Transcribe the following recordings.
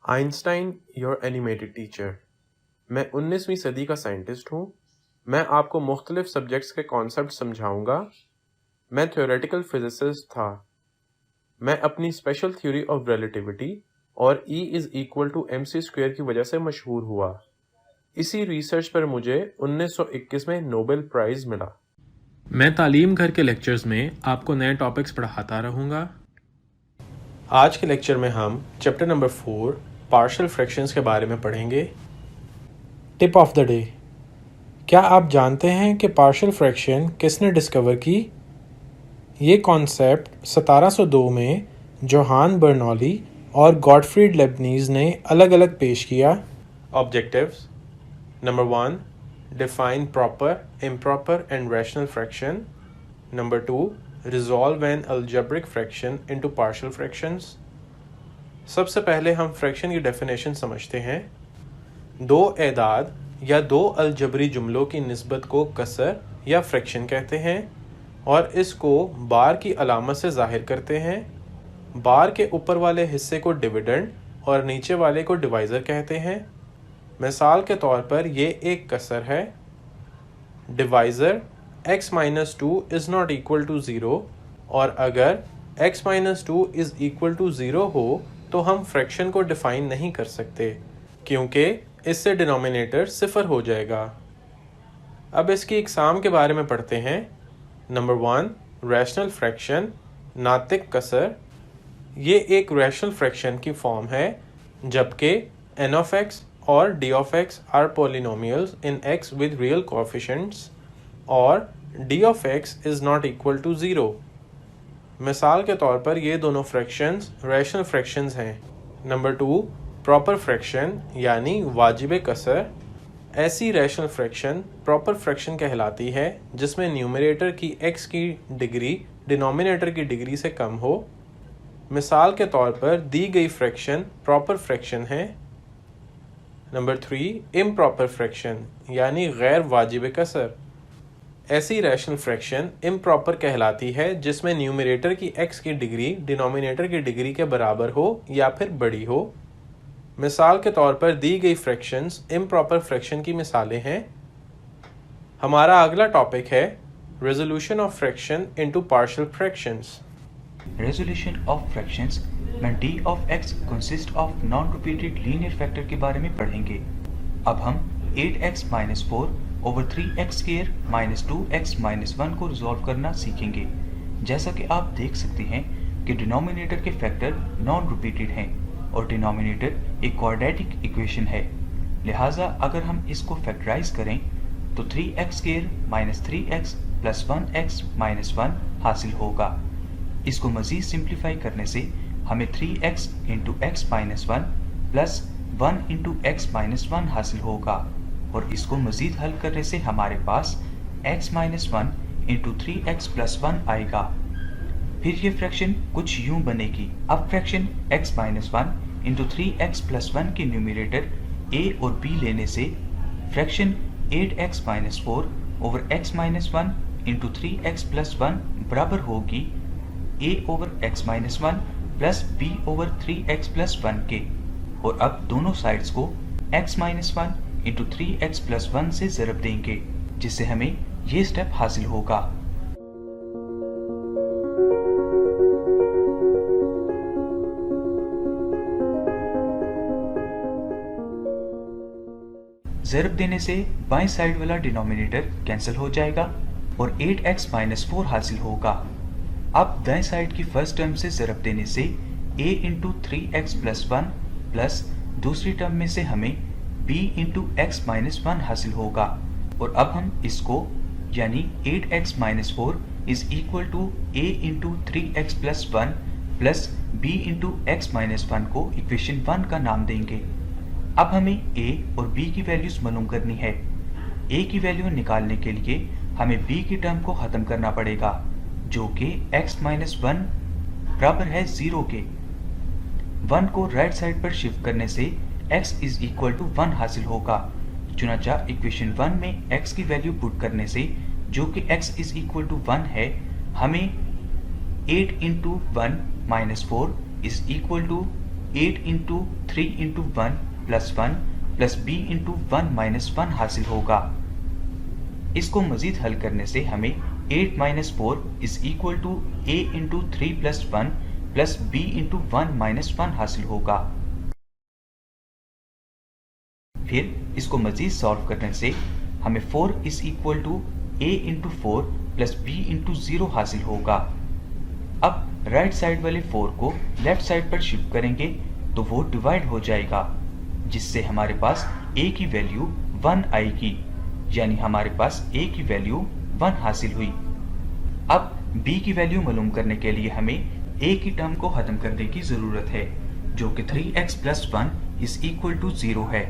Einstein your animated teacher. मैं 19वीं सदी का साइंटिस्ट हूँ। मैं आपको मुख्तलिफ सब्जेक्ट्स के कॉन्सेप्ट समझाऊंगा। मैं थ्योरेटिकल फिजिसिस्ट था। मैं अपनी स्पेशल थ्योरी ऑफ रिलेटिविटी और E is equal to mc² की वजह से मशहूर हुआ। इसी रिसर्च पर मुझे 1921 में नोबेल प्राइज़ मिला। मैं तालीम घर के लेक्चर्स में आपको नए टॉपिक्स पढ़ाता रहूँगा। आज के लेक्चर में हम चैप्टर नंबर 4 पार्शियल फ्रैक्शंस के बारे में पढ़ेंगे। Tip of the day. क्या आप जानते हैं कि पार्शियल फ्रैक्शन किसने डिस्कवर की? ये कॉन्सेप्ट 1702 में जोहान बर्नौली और गॉटफ्रीड लेबनीज़ ने अलग अलग पेश किया। Objectives: number 1, define proper, improper and rational fraction. Number 2, resolve N algebraic fraction into partial fractions. सबसे पहले हम फ्रैक्शन की डेफिनेशन समझते हैं। दो एदाद या दो अलजबरी जुमलों की निस्बत को कसर या फ्रैक्शन कहते हैं और इसको बार की अलामत से जाहिर करते हैं। बार के ऊपर वाले हिस्से को डिविडेंड और नीचे वाले को डिवाइज़र कहते हैं। मिसाल के तौर पर ये एक कसर है। Divisor x-2 is not equal to 0 और अगर x-2 इज़ इक्वल टू 0 हो तो हम फ्रैक्शन को डिफ़ाइन नहीं कर सकते क्योंकि इससे डिनोमिनेटर सिफर हो जाएगा। अब इसकी इकसाम के बारे में पढ़ते हैं। नंबर 1, रैशनल फ्रैक्शन, नातिक कसर। ये एक रैशनल फ्रैक्शन की फॉर्म है जबकि n of x और d of x are polynomials in x with real coefficients और d of x is not equal to 0। मिसाल के तौर पर ये दोनों फ्रैक्शंस रैशनल फ्रैक्शंस हैं। नंबर 2, प्रॉपर फ्रैक्शन यानी वाजिब कसर। ऐसी रैशनल फ्रैक्शन प्रॉपर फ्रैक्शन कहलाती है जिसमें न्यूमरेटर की x की डिग्री डिनोमिनेटर की डिग्री से कम हो। मिसाल के तौर पर दी गई फ्रैक्शन प्रॉपर फ्रैक्शन है। नंबर 3, इम्प्रॉपर फ्रैक्शन यानी गैर वाजिब कसर। ऐसी रैशनल फ्रैक्शन इम्प्रॉपर कहलाती है जिसमें न्यूमरेटर की x की डिग्री डिनोमिनेटर की डिग्री के बराबर हो या फिर बड़ी हो। मिसाल के तौर पर दी गई फ्रैक्शंस इम्प्रॉपर फ्रैक्शन की मिसालें हैं। हमारा अगला टॉपिक है resolution of fraction into partial fractions. Resolution of fractions में d of x consist of non repeated linear factor के बारे में पढ़ेंगे। अब हम 8x-4 over 3x² minus 2x minus 1 को रिजॉल्व करना सीखेंगे। जैसा कि आप देख सकते हैं कि डिनोमिनेटर के फैक्टर नॉन रिपीटेड हैं और डिनोमिनेटर एक क्वाड्रेटिक इक्वेशन है। लिहाजा अगर हम इसको फैक्टराइज करें तो 3x² minus 3x plus 1x minus 1 हासिल होगा। इसको मज़ीद सिंप्लीफाई करने से हमें 3x into x minus 1 plus 1 into x minus 1 हासिल होगा और इसको मज़ीद हल करने से हमारे पास x minus 1 into 3x plus 1 आएगा। फिर ये फ्रैक्शन कुछ यूं बनेगी। अब fraction x minus 1 into 3x plus 1 के न्यूमरेटर a और b लेने से fraction 8x minus 4 over x minus 1 into 3x plus 1 बराबर होगी a over x minus 1 plus b over 3x plus 1 के। और अब दोनों साइड्स को x minus 1 into 3x plus 1 से ज़रब देंगे जिससे हमें ये स्टेप हासिल होगा। ज़रब देने से बाएं साइड वाला डिनोमिनेटर कैंसिल हो जाएगा और 8x minus 4 हासिल होगा। अब दाएं साइड की फर्स्ट टर्म से ज़रब देने से a into 3x plus 1 plus दूसरी टर्म में से हमें b into x minus 1 हासिल होगा और अब हम इसको यानी 8x minus 4 is equal to a into 3x plus 1 plus b into x minus 1 को इक्वेशन 1 का नाम देंगे। अब हमें a और b की वैल्यूज मालूम करनी है। a की वैल्यू निकालने के लिए हमें b की टर्म को ख़त्म करना पड़ेगा जो कि x minus 1 बराबर है 0 के। 1 को राइट साइड पर शिफ्ट करने से x is equal to 1 हासिल होगा। चुनांचा इक्वेशन 1 में x की वैल्यू पुट करने से जो कि x is equal to 1 है हमें 8 into 1 minus 4 is equal to 8 into 3 into 1 plus 1 plus b into 1 minus 1 हासिल होगा। इसको मजीद हल करने से हमें 8 minus 4 is equal to a into 3 plus 1 plus b into 1 minus 1 हासिल होगा। फिर इसको मजीद सॉल्व करने से हमें 4 is equal to a into 4 plus b into 0 हासिल होगा। अब राइट साइड वाले 4 को लेफ्ट साइड पर शिफ्ट करेंगे तो वो डिवाइड हो जाएगा, जिससे हमारे पास a की वैल्यू 1 आएगी, यानी हमारे पास a की वैल्यू 1 हासिल हुई। अब b की वैल्यू मालूम करने के लिए हमें a की टर्म को खत्म करने की जरूरत है, जो कि 3x plus 1 is equal to 0 है।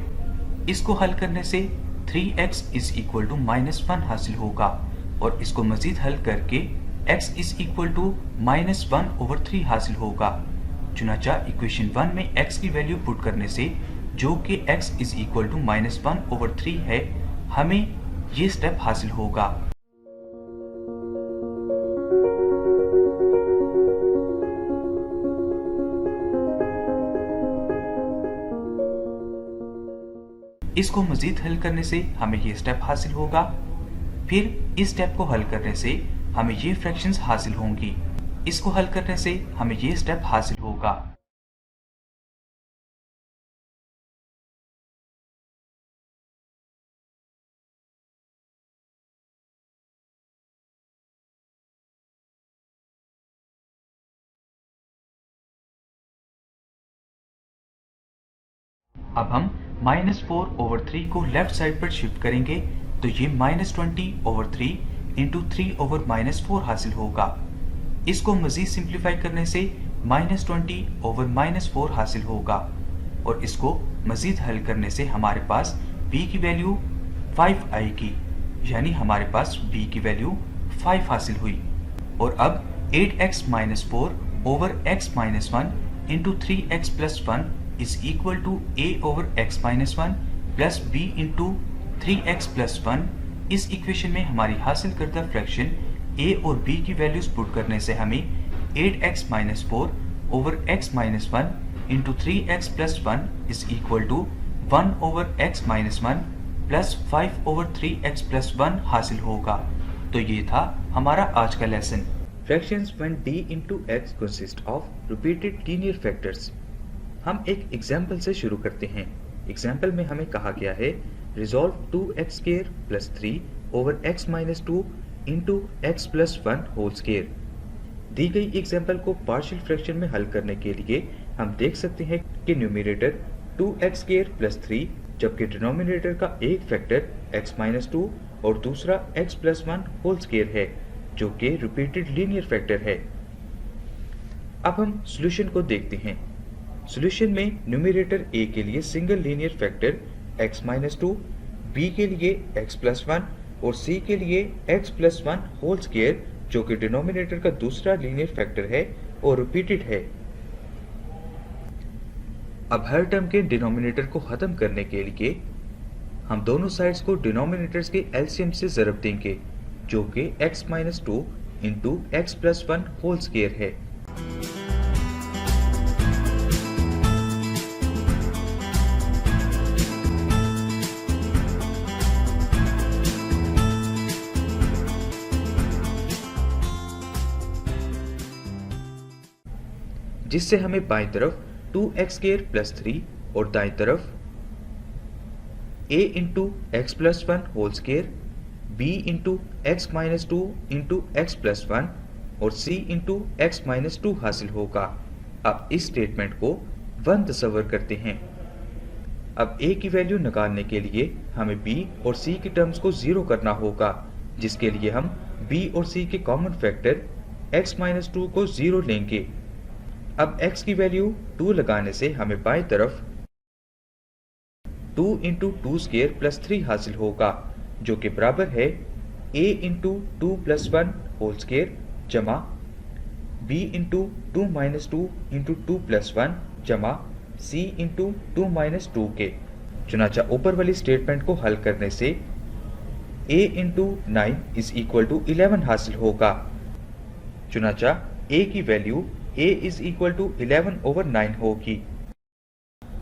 इसको हल करने से 3x is equal to minus 1 हासिल होगा, और इसको मजीद हल करके x is equal to minus 1 over 3 हासिल होगा। चुनाचा इक्वेशन 1 में x की वैल्यू पुट करने से, जो कि x is equal to minus 1 over 3 है, हमें ये स्टेप हासिल होगा। इसको मजीद हल करने से हमें ये स्टेप हासिल होगा। फिर इस स्टेप को हल करने से हमें ये फ्रैक्शंस हासिल होंगी। इसको हल करने से हमें ये स्टेप हासिल होगा। अब हम -4 ओवर 3 को लेफ्ट साइड पर शिफ्ट करेंगे तो ये -20 ओवर 3 इंटू 3 ओवर -4 हासिल होगा। इसको मजीद सिंप्लीफाई करने से -20 ओवर -4 हासिल होगा, और इसको मजीद हल करने से हमारे पास b की वैल्यू 5 आएगी, यानी हमारे पास b की वैल्यू 5 हासिल हुई। और अब 8x - 4 over x - 1 into 3x plus 1 is equal to a over x - 1 plus b into 3x plus 1। इस इक्वेशन में हमारी हासिल करदा फ्रैक्शन a और b की वैल्यूज पुट करने से हमें 8x - 4 over x - 1 into 3x plus 1 is equal to 1 over x - 1 plus 5 over 3x plus 1 हासिल होगा। तो ये था हमारा आज का lesson. Fractions when d into x consist of repeated linear factors। हम एक एग्जाम्पल से शुरू करते हैं। एग्जाम्पल में हमें कहा गया है resolve 2x² plus 3 over x minus 2 into x plus 1 whole square. दी गई एग्जाम्पल को पार्शियल फ्रैक्शन में हल करने के लिए हम देख सकते हैं कि न्यूमरेटर 2x² प्लस 3 जबकि डिनोमिनेटर का एक फैक्टर x माइनस 2 और दूसरा x प्लस 1 होल स्क्वायर है, जो कि रिपीटेड लीनियर फैक्टर है। अब हम सॉल्यूशन को देखते हैं। सॉल्यूशन में न्यूमरेटर a के लिए single linear factor x minus 2, b के लिए x प्लस 1 और c के लिए x प्लस 1 होल स्क्वायर, जो कि डिनोमिनेटर का दूसरा लीनियर फैक्टर है और रिपीटेड है। अब हर टर्म के डिनोमिनेटर को खत्म करने के लिए हम दोनों साइड्स को डिनोमिनेटर्स के एलसीएम से ज़रब देंगे, जो कि x minus 2 into x plus 1 whole square है। जिससे हमें बाईं तरफ 2x² प्लस 3 और दाईं तरफ a into x plus 1 whole square, b into x minus 2 into x plus 1 और c इंटू x माइनस 2 हासिल होगा। अब इस स्टेटमेंट को 1 तस्वर करते हैं। अब a की वैल्यू निकालने के लिए हमें b और c की टर्म्स को 0 करना होगा, जिसके लिए हम b और c के कॉमन फैक्टर x माइनस 2 को 0 लेंगे। अब x की वैल्यू 2 लगाने से हमें बाईं तरफ 2 इंटू 2 स्क्वायर प्लस 3 हासिल होगा, जो कि बराबर है a into 2 plus 1 whole square जमा b into 2 minus 2 into 2 plus 1 जमा c इंटू 2 माइनस 2 के। चुनाचा ऊपर वाली स्टेटमेंट को हल करने से a into 9 is equal to 11 हासिल होगा। चुनाचा a की value a is equal to 11 over 9 होगी।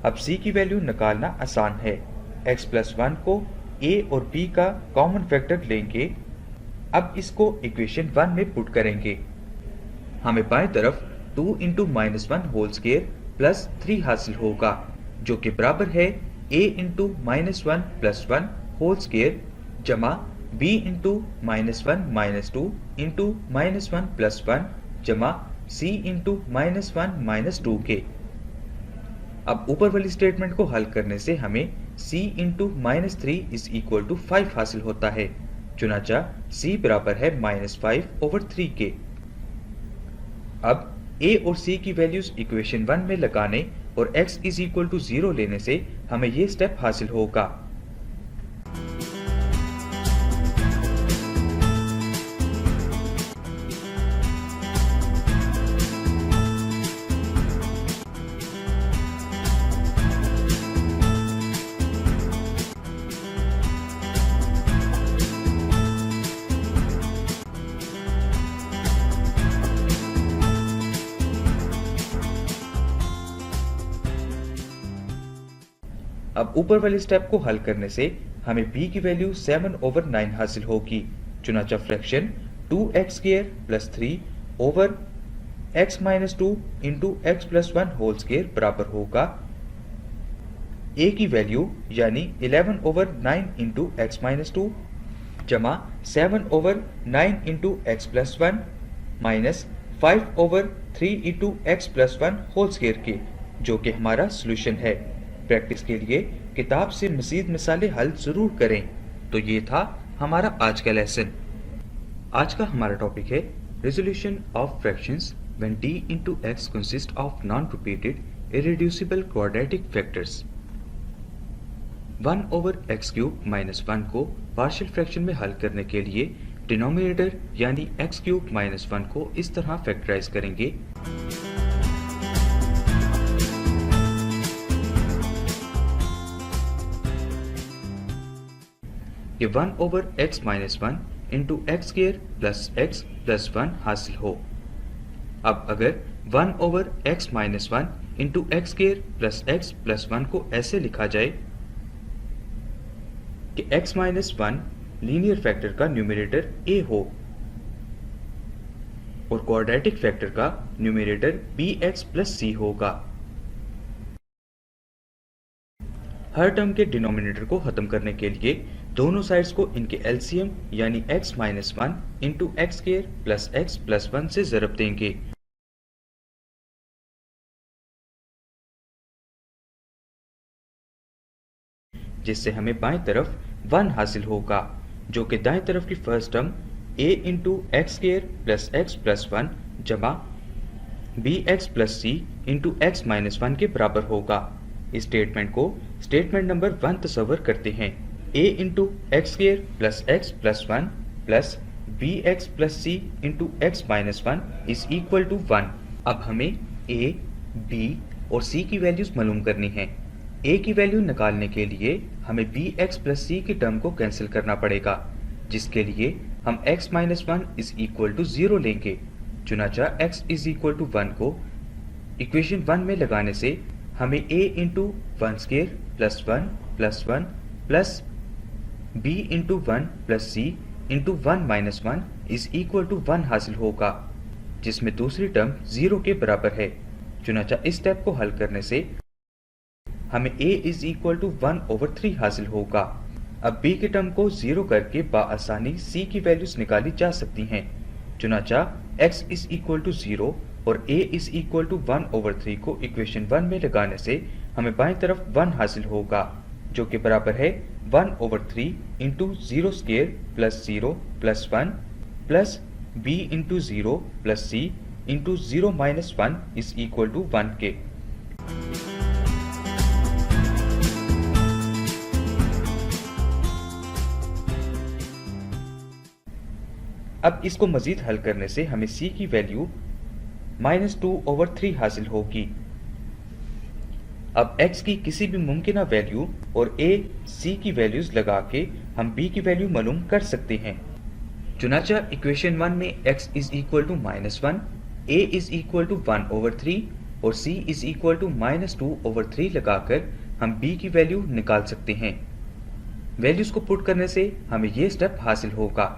अब c की वैल्यू निकालना आसान है। x प्लस 1 को a और b का कॉमन फैक्टर लेंगे। अब इसको इक्वेशन 1 में पुट करेंगे। हमें बाएं तरफ 2 into minus 1 whole square plus 3 हासिल होगा, जो कि बराबर है a into minus 1 plus 1 whole square जमा b into minus 1 minus 2 into minus 1 plus 1 जमा c इंटू माइनस 1 माइनस 2 के। अब ऊपर वाली स्टेटमेंट को हल करने से हमें c into minus 3 is equal to 5 हासिल होता है। चुनाचा c बराबर है माइनस 5 ओवर 3 के। अब a और c की वैल्यूज इक्वेशन 1 में लगाने और x इज इक्वल टू 0 लेने से हमें ये स्टेप हासिल होगा। अब ऊपर वाले स्टेप को हल करने से हमें b की वैल्यू 7 ओवर 9 हासिल होगी। चुनाचा fraction 2x square plus 3 over x minus 2 into x plus 1 whole square बराबर होगा a की वैल्यू यानी 11 ओवर 9 इंटू x माइनस 2 जमा 7 over 9 into x plus 1 minus 5 over 3 into x plus 1 whole square के, जो कि हमारा सोल्यूशन है। प्रैक्टिस के लिए किताब से मज़ीद मिसालें हल जरूर करें। तो ये था हमारा आज का लेसन। आज का हमारा टॉपिक है resolution of fractions when d into x consists of non-repeated irreducible quadratic factors। 1 over x cube minus 1 को पार्शियल फ्रैक्शन में हल करने के लिए डिनोमिनेटर यानी एक्स क्यूब माइनस 1 को इस तरह फैक्टराइज करेंगे। कि 1 over x minus 1 into x square plus 1 हासिल हो। अब अगर 1 over x minus 1 into x square plus 1 को ऐसे लिखा जाए कि x माइनस 1 लीनियर फैक्टर का न्यूमरेटर a हो और क्वाड्रेटिक फैक्टर का न्यूमरेटर bx प्लस c होगा। हर टर्म के डिनोमिनेटर को खत्म करने के लिए दोनों साइड्स को इनके एलसीएम यानी x minus 1 into x square plus 1 से ज़रब देंगे। जिससे हमें बाएं तरफ 1 हासिल होगा, जो कि दाएं तरफ की first term a into x square plus 1 जमा bx plus c into x minus 1 के बराबर होगा। इस स्टेटमेंट को स्टेटमेंट नंबर 1 तस्वर करते हैं। a into x square plus 1 plus bx plus c into x minus 1 is equal to 1। अब हमें a, b और c की वैल्यूज मालूम करनी है। a की वैल्यू निकालने के लिए हमें bx प्लस c की टर्म को कैंसिल करना पड़ेगा, जिसके लिए हम x minus 1 is equal to 0 लेंगे। चुनाचा x इज इक्वल टू 1 को इक्वेशन 1 में लगाने से हमें a into 1 square plus 1 plus b into 1 plus c into 1 minus 1 is equal to 1 हासिल होगा, जिसमें दूसरी टर्म 0 के बराबर है। चुनाचा इस स्टेप को हल करने से हमें a is equal to 1 over 3 हासिल होगा। अब b की टर्म को 0 करके बाआसानी c की वैल्यूज निकाली जा सकती हैं। चुनाचा x इज इक्वल टू 0 और a is equal to 1 over 3 को इक्वेशन 1 में लगाने से हमें बाएं तरफ 1 हासिल होगा, जो कि बराबर है 1 over 3 into 0 square plus 0 plus 1 plus b into 0 plus c into 0 minus 1 is equal to 1 के। अब इसको मजीद हल करने से हमें c की वैल्यू -2 ओवर 3 हासिल होगी। अब x की किसी भी मुमकिन वैल्यू और a, c की वैल्यूज लगा के हम b की वैल्यू मालूम कर सकते हैं। चुनाचा इक्वेशन 1 में x is equal to -1, a is equal to 1 over 3 और c इज इक्वल टू -2/3 लगाकर हम b की वैल्यू निकाल सकते हैं। वैल्यूज को पुट करने से हमें ये स्टेप हासिल होगा।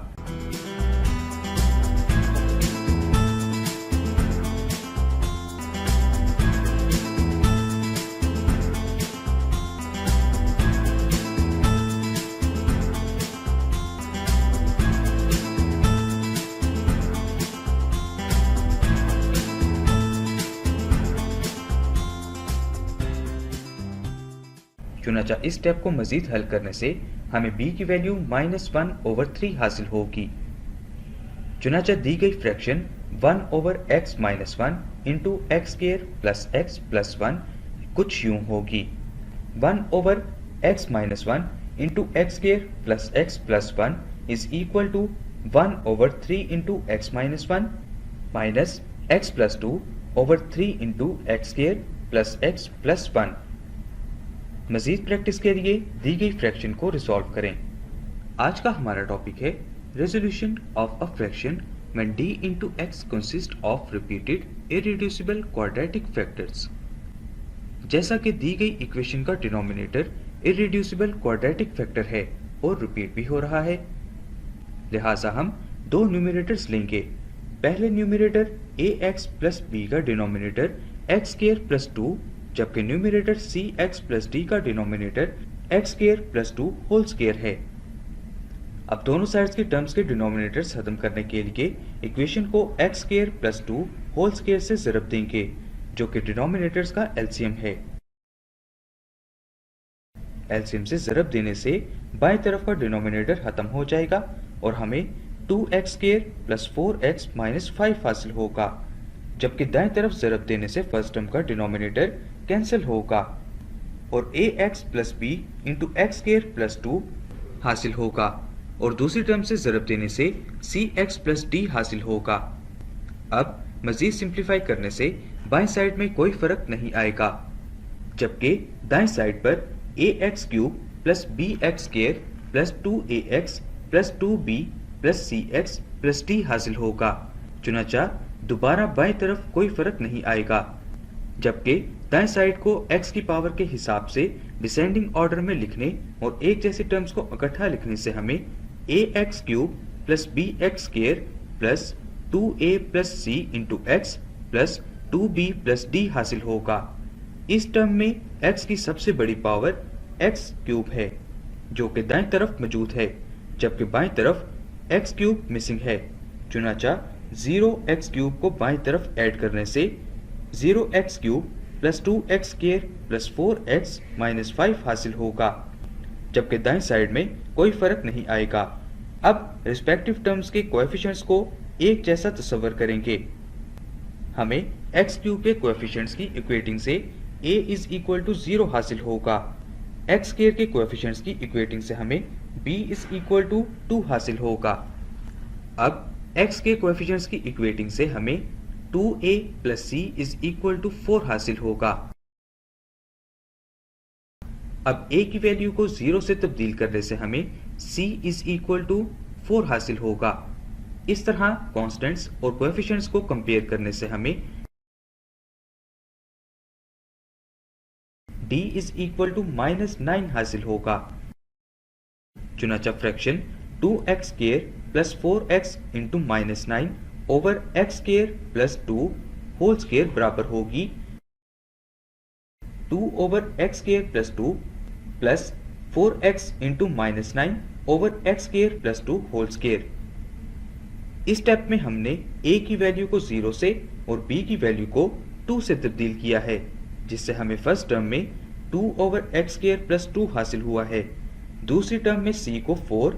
चुनाचा इस स्टेप को मजीद हल करने से हमें b की वैल्यू -1/3 हासिल होगी। चुनाचा दी गई fraction 1/x-1 into x² plus x plus 1 कुछ यूं होगी। 1/x-1 into x² plus x plus 1 is equal to 1/3 into x-1 minus x plus 2/3 into x² plus x plus 1। मजीद प्रैक्टिस के लिए दी गई फ्रैक्शन को रिजॉल्व करें। आज का हमारा टॉपिक है resolution of a fraction when d into x consists of repeated irreducible quadratic factors। जैसा कि दी गई इक्वेशन का डिनोमिनेटर इररिड्यूसिबल क्वाड्रेटिक फैक्टर है और रिपीट भी हो रहा है, लिहाजा हम दो न्यूमरेटर्स लेंगे। पहले न्यूमरेटर ax प्लस b का डिनोमिनेटर x² प्लस 2 जबकि न्यूमरेटर cx प्लस d का denominator x² plus 2 whole square है। अब दोनों साइड्स के टर्म्स के डिनोमिनेटर्स खत्म करने के लिए इक्वेशन को x² प्लस 2 होल स्क्वायर से ज़रब देंगे जो कि डिनोमिनेटर्स का एलसीएम है। एलसीएम से ज़रब देने से बाएं तरफ का डिनोमिनेटर खत्म हो जाएगा और हमें 2x² प्लस 4x माइनस 5 हासिल होगा, जबकि दाएं तरफ ज़रब देने से फर्स्ट टर्म का डिनोमिनेटर कैंसिल होगा और ax plus b into x² plus 2 हासिल होगा और दूसरी टर्म से ज़रब देने से cx प्लस d हासिल होगा। अब मजीद सिंप्लीफाई करने से बाएं साइड में कोई फर्क नहीं आएगा, जबकि दाएं साइड पर ax cube plus bx² plus 2ax plus 2b plus cx plus d हासिल होगा। चुनाचा दोबारा बाएं तरफ कोई फर्क नहीं आएगा, जबकि दाएं साइड को x की पावर के हिसाब से डिसेंडिंग ऑर्डर में लिखने और एक जैसे टर्म्स को इकट्ठा लिखने से हमें ax cube plus bx² plus 2a plus c into x plus 2b plus d हासिल होगा। इस टर्म में x की सबसे बड़ी पावर x क्यूब है जो कि दाएं तरफ मौजूद है, जबकि बाएं तरफ x क्यूब मिसिंग है। चुनाचा 0x क्यूब को बाएं तरफ ऐड करने से 0x cube plus 2x² plus 4x minus 5 हासिल होगा, जबकि दाएं साइड में कोई फर्क नहीं आएगा। अब रिस्पेक्टिव टर्म्स के कोएफिशिएंट्स को एक जैसा तस्वर करेंगे। हमें x क्यूब के कोएफिशिएंट्स की इक्वेटिंग से a इज इक्वल टू 0 हासिल होगा। x² के कोएफिशिएंट्स की इक्वेटिंग से हमें b इज इक्वल टू 2 हासिल होगा। अब x के कोएफिशिएंट्स की इक्वेटिंग से हमें 2a plus c is equal to 4 हासिल होगा। अब a की वैल्यू को 0 से तब्दील करने से हमें c इज इक्वल टू 4 हासिल होगा। इस तरह कांस्टेंट्स और कोएफिशिएंट्स को कंपेयर करने से हमें d इज इक्वल टू -9 हासिल होगा। चुनाचा fraction 2x² plus 4x into -9 over x² plus 2 whole square बराबर होगी 2 over x² plus 2 plus 4x into -9 over x² plus 2 whole square. इस स्टेप में हमने a की वैल्यू को 0 से और b की वैल्यू को 2 से तब्दील किया है, जिससे हमें फर्स्ट टर्म में 2 ओवर x² प्लस 2 हासिल हुआ है। दूसरी टर्म में c को 4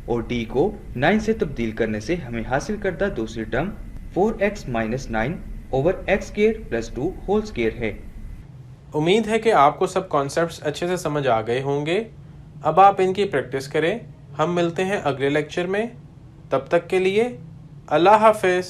और d को 9 से तब्दील करने से हमें हासिल करदा दूसरी term 4x minus 9 over x² plus 2 whole square है। उम्मीद है कि आपको सब कॉन्सेप्ट्स अच्छे से समझ आ गए होंगे। अब आप इनकी प्रैक्टिस करें। हम मिलते हैं अगले लेक्चर में। तब तक के लिए अल्लाह हाफिज़।